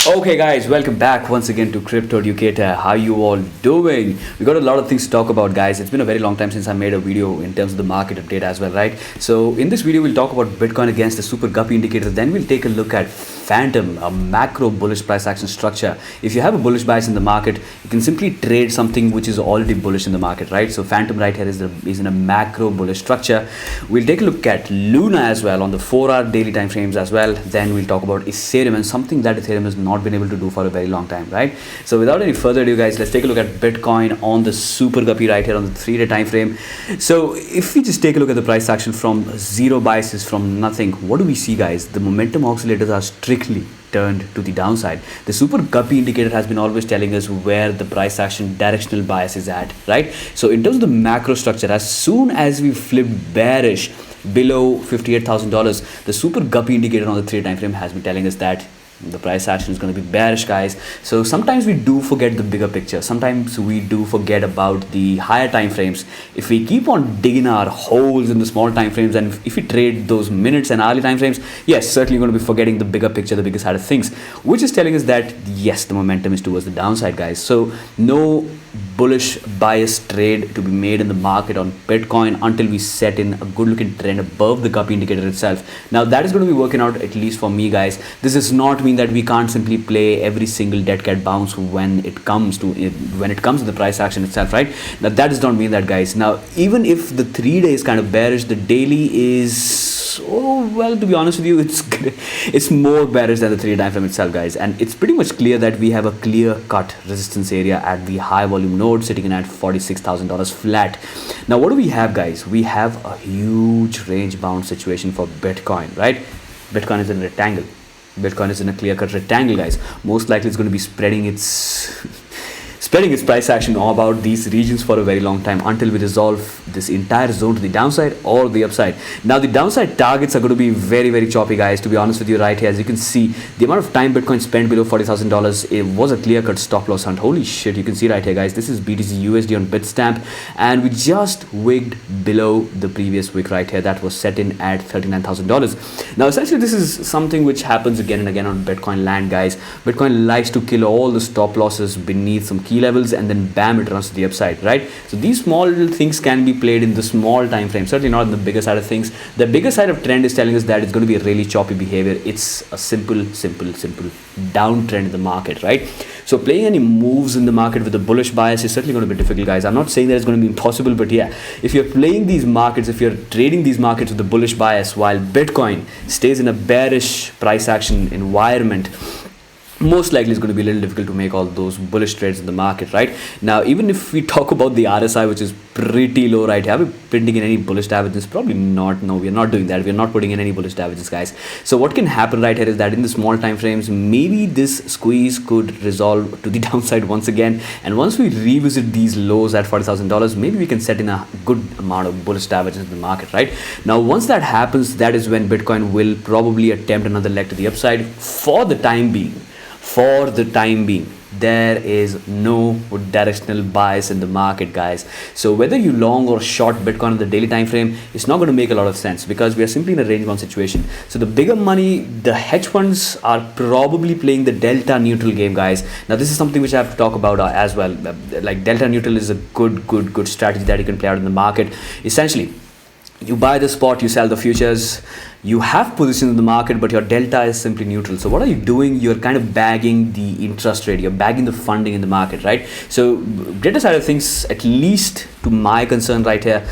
Okay guys, welcome back once again to Crypto Educator. How you all doing? We got a lot of things to talk about, guys. It's been a very long time since I made a video in terms of the market update as well, right? So in this video, we'll talk about Bitcoin against the super guppy indicator. Then we'll take a look at Phantom, a macro bullish price action structure. If you have a bullish bias in the market, you can simply trade something which is already bullish in the market, right? So Phantom right here is in a macro bullish structure. We'll take a look at Luna as well on the 4-hour daily time frames as well. Then we'll talk about Ethereum and something that Ethereum has not been able to do for a very long time, right? So without any further ado, guys, let's take a look at Bitcoin on the super guppy right here on the 3-day time frame. So if we just take a look at the price action from zero biases, from nothing, what do we see, guys? The momentum oscillators are strictly turned to the downside. The super guppy indicator has been always telling us where the price action directional bias is at, right? So in terms of the macro structure, as soon as we flip bearish below $58,000, the super guppy indicator on the 3-day time frame has been telling us that the price action is going to be bearish, guys. So sometimes we do forget the bigger picture. Sometimes we do forget about the higher time frames. If we keep on digging our holes in the small time frames, and if we trade those minutes and hourly time frames, yes, certainly going to be forgetting the bigger picture, the bigger side of things, which is telling us that yes, the momentum is towards the downside, guys. So no bullish bias trade to be made in the market on Bitcoin until we set in a good looking trend above the guppy indicator itself. Now that is going to be working out, at least for me, guys. This does not mean that we can't simply play every single dead cat bounce when it comes to the price action itself, right? Now that does not mean that, guys. Now even if the 3-day is kind of bearish, the daily is, oh well, to be honest with you, it's more bearish than the 3-day time frame itself, guys. And it's pretty much clear that we have a clear cut resistance area at the high volume node sitting in at $46,000 flat. Now what do we have, guys? We have a huge range bound situation for Bitcoin, right? Bitcoin is in a rectangle. Bitcoin is in a clear cut rectangle, guys. Most likely it's going to be spreading its price action about these regions for a very long time until we resolve this entire zone to the downside or the upside. Now the downside targets are going to be very, very choppy, guys, to be honest with you. Right here, as you can see, the amount of time Bitcoin spent below $40,000, it was a clear-cut stop loss hunt. Holy shit, you can see right here, guys, this is BTC USD on Bitstamp, and we just wigged below the previous wick right here that was set in at $39,000. Now essentially this is something which happens again and again on Bitcoin land, guys. Bitcoin likes to kill all the stop losses beneath some key levels, and then bam, it runs to the upside, right? So these small little things can be played in the small time frame, certainly not in the bigger side of things. The bigger side of trend is telling us that it's going to be a really choppy behavior. It's a simple downtrend in the market, right? So playing any moves in the market with a bullish bias is certainly going to be difficult, guys. I'm not saying that it's going to be impossible, but yeah, if you're playing these markets, if you're trading these markets with a bullish bias while Bitcoin stays in a bearish price action environment, most likely it's going to be a little difficult to make all those bullish trades in the market, right? Now, even if we talk about the RSI, which is pretty low right here, are we printing in any bullish averages? Probably not. No, we're not doing that. We're not putting in any bullish averages, guys. So what can happen right here is that in the small time frames, maybe this squeeze could resolve to the downside once again. And once we revisit these lows at $40,000, maybe we can set in a good amount of bullish averages in the market, right? Now, once that happens, that is when Bitcoin will probably attempt another leg to the upside. For the time being, there is no directional bias in the market, guys. So whether you long or short Bitcoin on the daily time frame, it's not going to make a lot of sense because we are simply in a range bound situation. So the bigger money, the hedge funds are probably playing the delta neutral game, guys. Now this is something which I have to talk about as well. Like delta neutral is a good strategy that you can play out in the market. Essentially, you buy the spot, you sell the futures. You have positions in the market, but your delta is simply neutral. So what are you doing? You're kind of bagging the interest rate. You're bagging the funding in the market, right? So greater side of things, at least to my concern right here,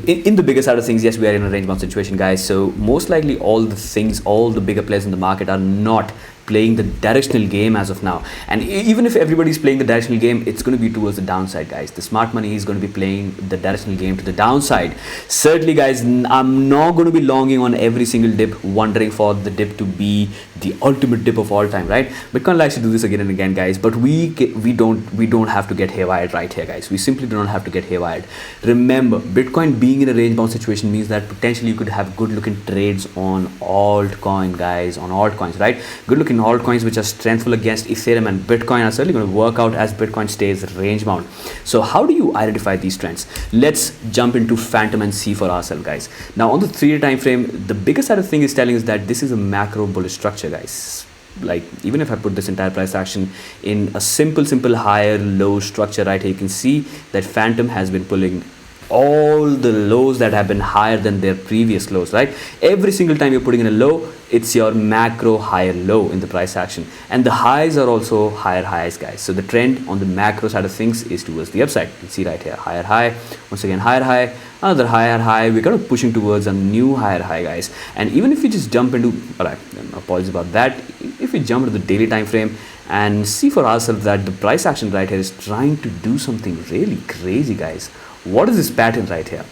in the bigger side of things, yes, we are in a range bound situation, guys. So most likely all the bigger players in the market are not playing the directional game as of now. And even if everybody's playing the directional game, it's going to be towards the downside, guys. The smart money is going to be playing the directional game to the downside. Certainly, guys, I'm not going to be longing on every single dip, wondering for the dip to be the ultimate dip of all time, right? Bitcoin likes to do this again and again, guys, but we don't have to get haywired right here, guys. We simply do not have to get haywired. Remember, Bitcoin being in a range bound situation means that potentially you could have good looking trades on altcoin, guys, on altcoins, right? Good looking altcoins which are strengthful against Ethereum and Bitcoin are certainly going to work out as Bitcoin stays range bound. So how do you identify these trends? Let's jump into Phantom and see for ourselves, guys. Now on the 3-day time frame, the biggest side of thing is telling us that this is a macro bullish structure, guys. like even if I put this entire price action in a simple higher low structure right here, you can see that Phantom has been pulling all the lows that have been higher than their previous lows, right? Every single time you're putting in a low, it's your macro higher low in the price action, and the highs are also higher highs, guys. So the trend on the macro side of things is towards the upside. You can see right here, higher high, once again higher high, another higher high. We're kind of pushing towards a new higher high, guys. And even if we just jump into, all right, apologies about that, if we jump into the daily time frame and see for ourselves that the price action right here is trying to do something really crazy, guys. What is this pattern right here?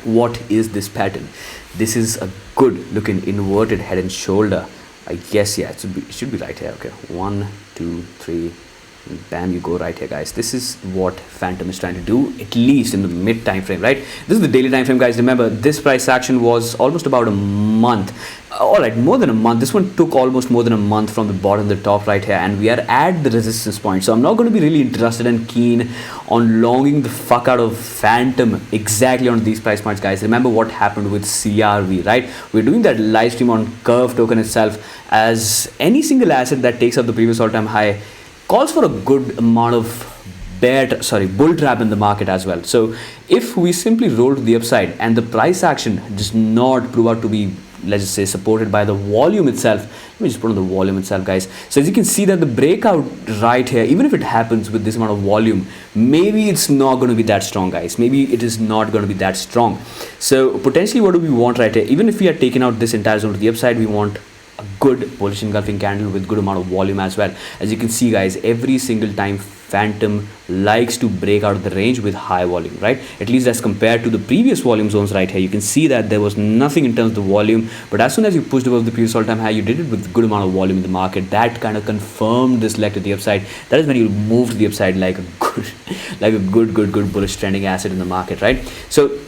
What is this pattern? This is a good looking inverted head and shoulder. I guess, yeah, it should be right here. Okay, 1 2 3, bam, you go right here, guys. This is what Phantom is trying to do, at least in the mid time frame, right? This is the daily time frame, guys. Remember, this price action was almost about a month. All right, more than a month. This one took almost more than a month from the bottom to the top right here, and we are at the resistance point. So I'm not going to be really interested and keen on longing the fuck out of Phantom exactly on these price points, guys. Remember what happened with CRV, right? We're doing that live stream on Curve token itself, as any single asset that takes up the previous all-time high calls for a good amount of bull trap in the market as well. So if we simply roll to the upside and the price action does not prove out to be, let's just say, supported by the volume itself, let me just put on the volume itself, guys. So as you can see that the breakout right here, even if it happens with this amount of volume, maybe it's not going to be that strong, guys. Maybe it is not going to be that strong. So potentially what do we want right here? Even if we are taking out this entire zone to the upside, we want a good bullish engulfing candle with good amount of volume as well. As you can see, guys, every single time Phantom likes to break out of the range with high volume, right? At least as compared to the previous volume zones right here, you can see that there was nothing in terms of the volume, but as soon as you pushed above the previous all-time high, you did it with good amount of volume in the market. That kind of confirmed this leg to the upside. That is when you move to the upside like a good bullish trending asset in the market, right? So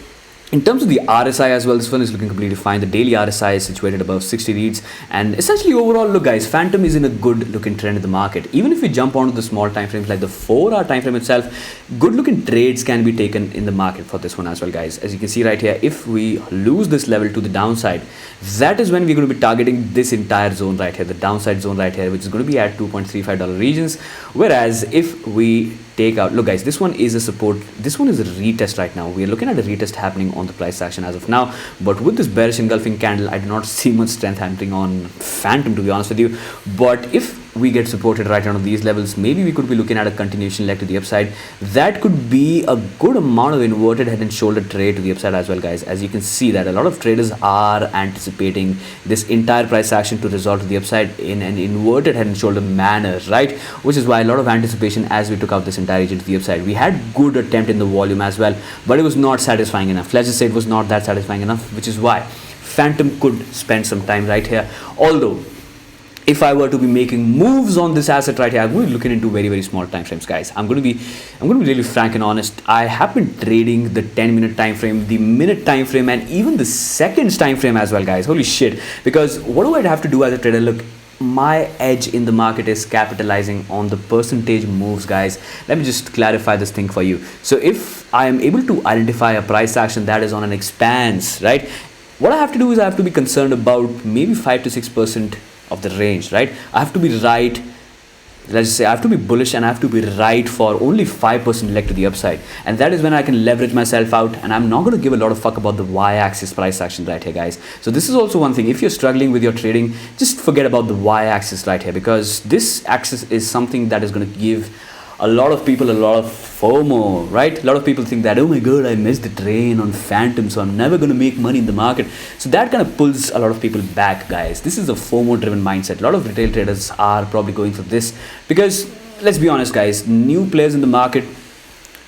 in terms of the RSI as well, this one is looking completely fine. The daily RSI is situated above 60 reads, and essentially overall, look, guys, Phantom is in a good looking trend in the market. Even if we jump onto the small time frames like the 4-hour time frame itself, good looking trades can be taken in the market for this one as well, guys. As you can see right here, if we lose this level to the downside, that is when we're going to be targeting this entire zone right here, the downside zone right here, which is going to be at $2.35 regions. Whereas if we take out, look, guys, this one is a support, this one is a retest right now. We are looking at a retest happening on the price action as of now, but with this bearish engulfing candle, I do not see much strength happening on Phantom, to be honest with you. But if we get supported right on these levels, maybe we could be looking at a continuation leg to the upside. That could be a good amount of inverted head and shoulder trade to the upside as well, guys. As you can see that a lot of traders are anticipating this entire price action to resolve to the upside in an inverted head and shoulder manner, right? Which is why a lot of anticipation as we took out this entire region to the upside. We had good attempt in the volume as well, but it was not satisfying enough. Let's just say it was not that satisfying enough, which is why Phantom could spend some time right here. Although if I were to be making moves on this asset right here, I'm going to be looking into very small time frames, guys. I'm going to be really frank and honest. I have been trading the 10-minute time frame, the minute time frame, and even the seconds time frame as well, guys. Holy shit. Because what do I have to do as a trader? Look, my edge in the market is capitalizing on the percentage moves, guys. Let me just clarify this thing for you. So if I am able to identify a price action that is on an expanse, right, what I have to do is I have to be concerned about maybe 5 to 6% of the range, right? I have to be right. Let's just say I have to be bullish and I have to be right for only 5% leg to the upside, and that is when I can leverage myself out, and I'm not going to give a lot of fuck about the y-axis price action right here, guys. So this is also one thing. If you're struggling with your trading, just forget about the y-axis right here, because this axis is something that is going to give a lot of people a lot of FOMO, right? A lot of people think that, oh my god, I missed the train on Phantom, so I'm never going to make money in the market. So that kind of pulls a lot of people back, guys. This is a FOMO driven mindset. A lot of retail traders are probably going for this because, let's be honest, guys, new players in the market,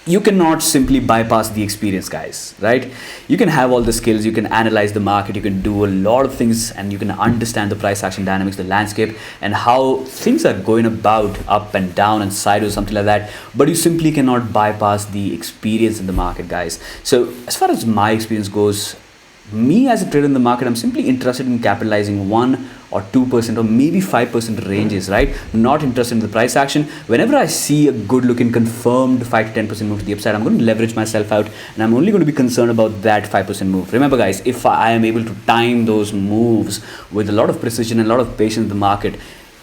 you cannot simply bypass the experience, guys, right? You can have all the skills, you can analyze the market, you can do a lot of things, and you can understand the price action dynamics, the landscape, and how things are going about up and down and sideways, something like that. But you simply cannot bypass the experience in the market, guys. So as far as my experience goes, me as a trader in the market, I'm simply interested in capitalizing 1 or 2% or maybe 5% ranges, right? Not interested in the price action. Whenever I see a good looking confirmed 5 to 10% move to the upside, I'm going to leverage myself out, and I'm only going to be concerned about that 5% move. Remember, guys, if I am able to time those moves with a lot of precision and a lot of patience in the market,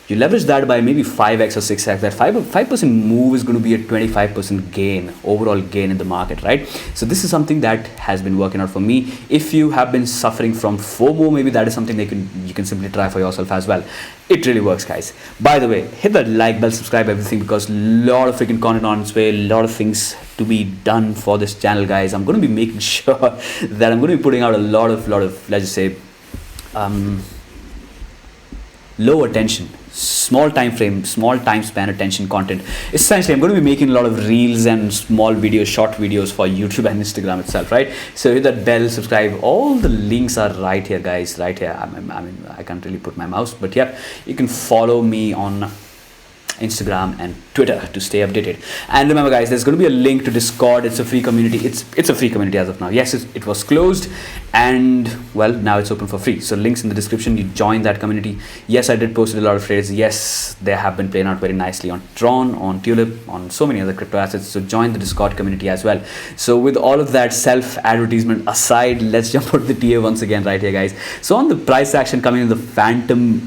you leverage that by maybe 5x or 6x. That 5% move is going to be a 25% gain, overall gain in the market, right? So this is something that has been working out for me. If you have been suffering from FOMO, maybe that is something that you can simply try for yourself as well. It really works, guys. By the way, hit that like bell, subscribe, everything, because a lot of freaking content on its way, a lot of things to be done for this channel, guys. I'm going to be making sure that I'm going to be putting out a lot of let's just say low attention, small time frame, small time span attention content. Essentially, I'm going to be making a lot of reels and small videos, short videos for YouTube and Instagram itself, right? So hit that bell, subscribe. All the links are right here, guys, right here. I mean, I can't really put my mouse, but yeah, you can follow me on Instagram and Twitter to stay updated. And remember, guys, there's going to be a link to Discord. It's a free community. It's a free community as of now. Yes, it was closed, and well, now it's open for free. So links in the description. You join that community. Yes, I did post a lot of trades. Yes, they have been playing out very nicely on Tron, on Tulip, on so many other crypto assets. So join the Discord community as well. So with all of that self-advertisement aside, let's jump out the TA once again right here, guys. So on the price action coming in the Phantom,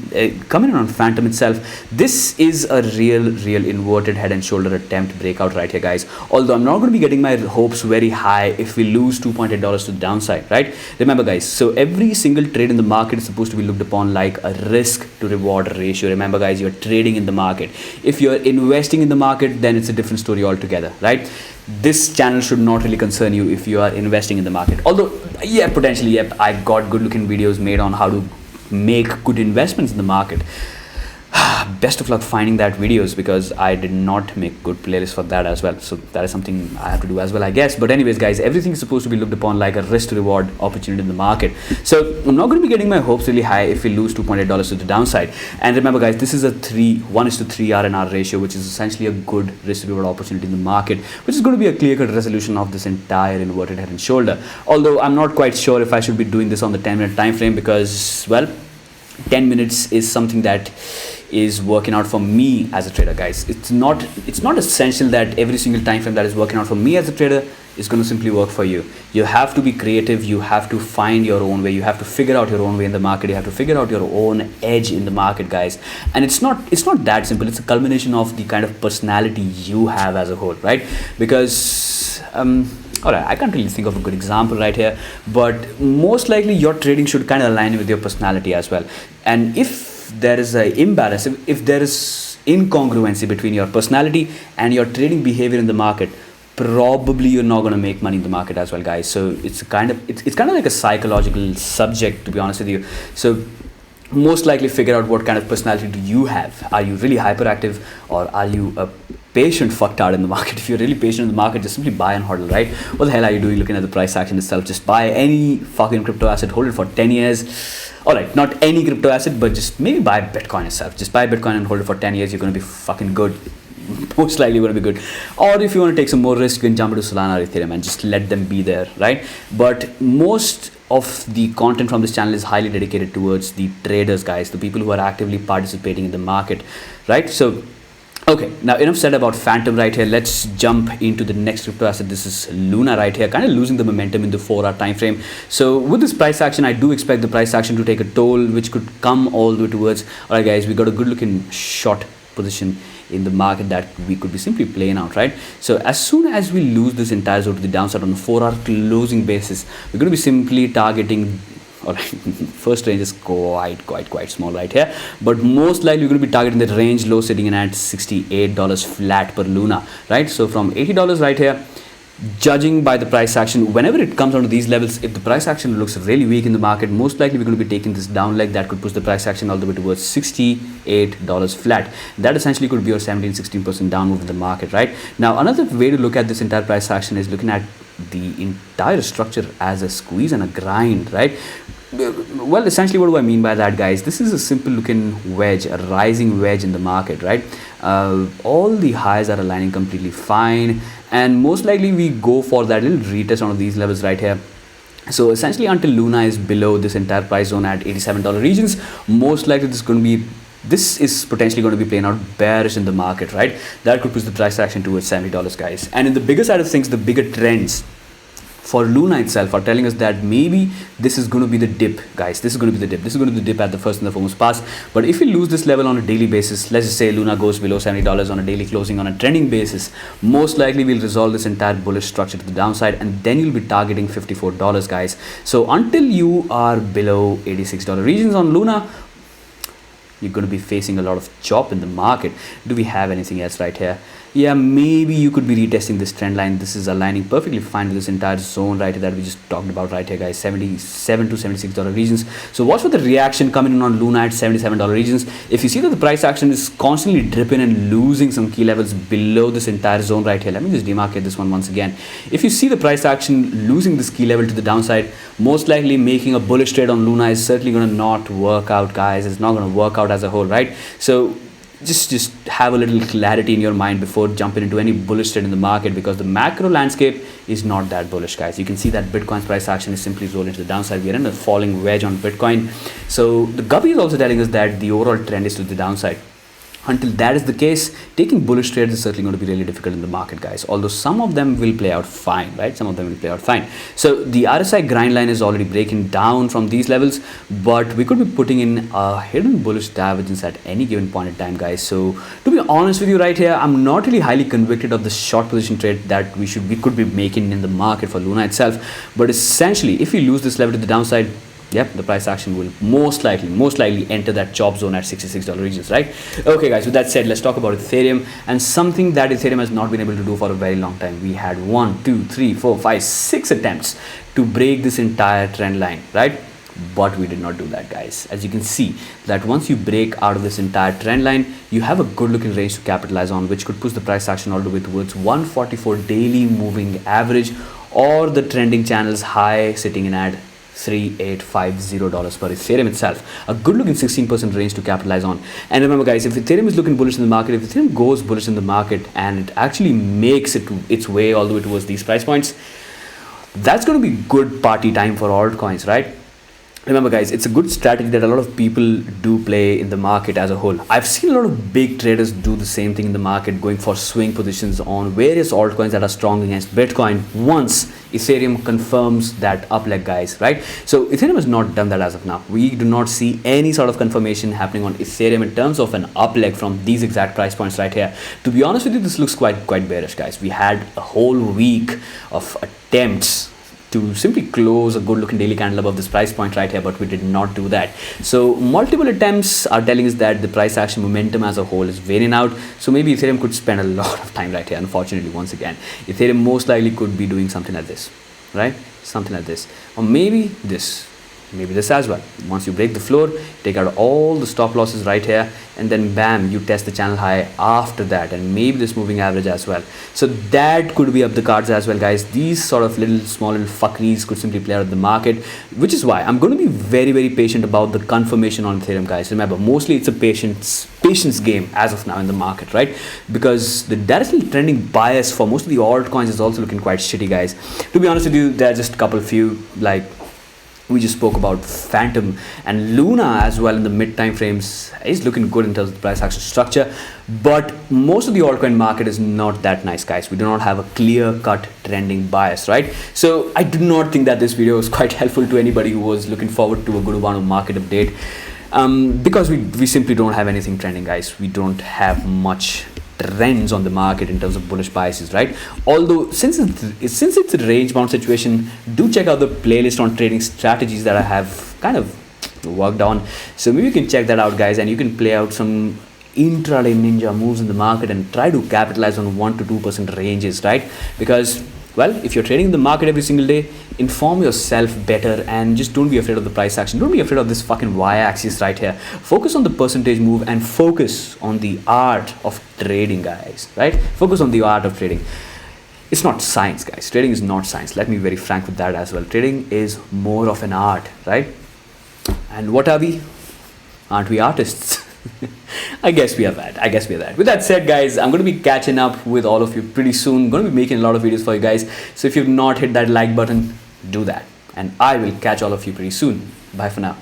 coming in on Phantom itself, this is a real inverted head and shoulder attempt breakout right here, guys. Although I'm not going to be getting my hopes very high if we lose $2.8 to the downside, right? Remember, guys, so every single trade in the market is supposed to be looked upon like a risk to reward ratio. Remember, guys, you're trading in the market. If you're investing in the market, then it's a different story altogether, right? This channel should not really concern you if you are investing in the market. Although, yeah, potentially, yep, I got good looking videos made on how to make good investments in the market. Best of luck finding that videos, because I did not make good playlists for that as well. So that is something I have to do as well, I guess. But anyways, guys, everything is supposed to be looked upon like a risk to reward opportunity in the market. So I'm not going to be getting my hopes really high if we lose $2.8 to the downside. And remember, guys, this is a 1:3 RNR ratio, which is essentially a good risk to reward opportunity in the market, which is going to be a clear-cut resolution of this entire inverted head and shoulder. Although I'm not quite sure if I should be doing this on the 10-minute time frame, because, well, 10 minutes is something that is working out for me as a trader, guys. It's not essential that every single time frame that is working out for me as a trader is going to simply work for you. You have to be creative. You have to find your own way. You have to figure out your own way in the market. You have to figure out your own edge in the market, guys. And it's not that simple. It's a culmination of the kind of personality you have as a whole, right? Because alright, I can't really think of a good example right here, but most likely your trading should kind of align with your personality as well. And if there is an imbalance, if there is incongruency between your personality and your trading behavior in the market, probably you're not going to make money in the market as well, guys. So it's kind of like a psychological subject, to be honest with you. So most likely figure out what kind of personality do you have. Are you really hyperactive, or are you a patient fucktard in the market? If you're really patient in the market, just simply buy and hodl, right? What the hell are you doing looking at the price action itself? Just buy any fucking crypto asset, hold it for 10 years. Alright, not any crypto asset, but just maybe buy Bitcoin itself. Just buy Bitcoin and hold it for 10 years. You're going to be fucking good. Most likely going to be good. Or if you want to take some more risk, you can jump into Solana or Ethereum and just let them be there, right? But most of the content from this channel is highly dedicated towards the traders, guys, the people who are actively participating in the market, right? So okay, now enough said about Phantom right here. Let's jump into the next crypto asset. This is Luna right here, kind of losing the momentum in the 4-hour time frame. So with this price action, I do expect the price action to take a toll, which could come all the way towards, all right, guys, we got a good looking short position in the market that we could be simply playing out, right? So as soon as we lose this entire zone to the downside on a 4-hour closing basis, we're going to be simply targeting, all right, first range is quite small right here, but most likely we're going to be targeting the range low sitting in at $68 flat per Luna, right? So from $80 right here, judging by the price action, whenever it comes onto these levels, if the price action looks really weak in the market, most likely we're going to be taking this down leg that could push the price action all the way towards $68 flat. That essentially could be your 17-16% down move in the market, right? Now another way to look at this entire price action is looking at the entire structure as a squeeze and a grind, right? Well, essentially, what do I mean by that, guys? This is a simple looking wedge, a rising wedge in the market, right? All the highs are aligning completely fine, and most likely we go for that little retest on these levels right here. So essentially, until Luna is below this entire price zone at $87 regions, most likely this is potentially going to be playing out bearish in the market, right? That could push the price action towards $70, guys. And in the bigger side of things, the bigger trends for Luna itself are telling us that maybe this is going to be the dip, guys. This is going to be the dip. This is going to be the dip at the first and the foremost pass. But if we lose this level on a daily basis, let's just say Luna goes below $70 on a daily closing on a trending basis, most likely we'll resolve this entire bullish structure to the downside, and then you'll be targeting $54, guys. So until you are below $86 regions on Luna, you're going to be facing a lot of chop in the market. Do we have anything else right here? Yeah, maybe you could be retesting this trend line. This is aligning perfectly fine with this entire zone right here that we just talked about right here, guys. $77 to $76 regions. So watch for the reaction coming in on Luna at $77 regions. If you see that the price action is constantly dripping and losing some key levels below this entire zone right here, let me just demarcate this one once again. If you see the price action losing this key level to the downside, most likely making a bullish trade on Luna is certainly going to not work out, guys. It's not going to work out as a whole, right? So just have a little clarity in your mind before jumping into any bullish trade in the market, because the macro landscape is not that bullish, guys. You can see that Bitcoin's price action is simply rolling to the downside. We are in a falling wedge on Bitcoin. So the Guppy is also telling us that the overall trend is to the downside. Until that is the case, taking bullish trades is certainly going to be really difficult in the market, guys. Although some of them will play out fine, right? Some of them will play out fine. So the RSI grind line is already breaking down from these levels, but we could be putting in a hidden bullish divergence at any given point in time, guys. So to be honest with you right here, I'm not really highly convicted of the short position trade that we could be making in the market for Luna itself. But essentially, if we lose this level to the downside, yep, the price action will most likely enter that chop zone at $66 regions, right? Okay, guys, with that said, let's talk about Ethereum and something that Ethereum has not been able to do for a very long time. We had 1, 2, 3, 4, 5, 6 attempts to break this entire trend line, right? But we did not do that, guys. As you can see that once you break out of this entire trend line, you have a good looking range to capitalize on, which could push the price action all the way towards 144 daily moving average or the trending channel's high sitting in at $3850 per Ethereum itself. A good looking 16% range to capitalize on. And remember, guys, if Ethereum is looking bullish in the market, if Ethereum goes bullish in the market and it actually makes its way all the way towards these price points, that's going to be good party time for altcoins, right? Remember, guys, it's a good strategy that a lot of people do play in the market as a whole. I've seen a lot of big traders do the same thing in the market, going for swing positions on various altcoins that are strong against Bitcoin once Ethereum confirms that up leg, guys, right? So Ethereum has not done that as of now. We do not see any sort of confirmation happening on Ethereum in terms of an up leg from these exact price points right here. To be honest with you, this looks quite bearish, guys. We had a whole week of attempts to simply close a good looking daily candle above this price point right here, but we did not do that. So multiple attempts are telling us that the price action momentum as a whole is wearing out. So maybe Ethereum could spend a lot of time right here. Unfortunately, once again, Ethereum most likely could be doing something like this, right? Something like this, or maybe this as well. Once you break the floor, take out all the stop losses right here, and then bam, you test the channel high after that, and maybe this moving average as well. So that could be up the cards as well, guys. These sort of small little fuckeries could simply play out of the market, which is why I'm going to be very patient about the confirmation on Ethereum, guys. Remember, mostly it's a patience game as of now in the market, right? Because the directional trending bias for most of the altcoins is also looking quite shitty, guys. To be honest with you, there are just a few, like we just spoke about Phantom and Luna as well in the mid time frames is looking good in terms of the price action structure, but most of the altcoin market is not that nice, guys. We do not have a clear cut trending bias, right? So I do not think that this video is quite helpful to anybody who was looking forward to a good one market update, because we simply don't have anything trending, guys. We don't have much trends on the market in terms of bullish biases, right? Although since it's a range bound situation, do check out the playlist on trading strategies that I have kind of worked on. So maybe you can check that out, guys, and you can play out some intraday ninja moves in the market and try to capitalize on 1 to 2% ranges, right? Because, well, if you're trading in the market every single day, inform yourself better and just don't be afraid of the price action. Don't be afraid of this fucking y-axis right here. Focus on the percentage move and focus on the art of trading, guys, right? Focus on the art of trading. It's not science, guys. Trading is not science. Let me be very frank with that as well. Trading is more of an art, right? And what are we? Aren't we artists? I guess we are that. With that said, guys, I'm going to be catching up with all of you pretty soon. I'm going to be making a lot of videos for you guys. So if you've not hit that like button, do that. And I will catch all of you pretty soon. Bye for now.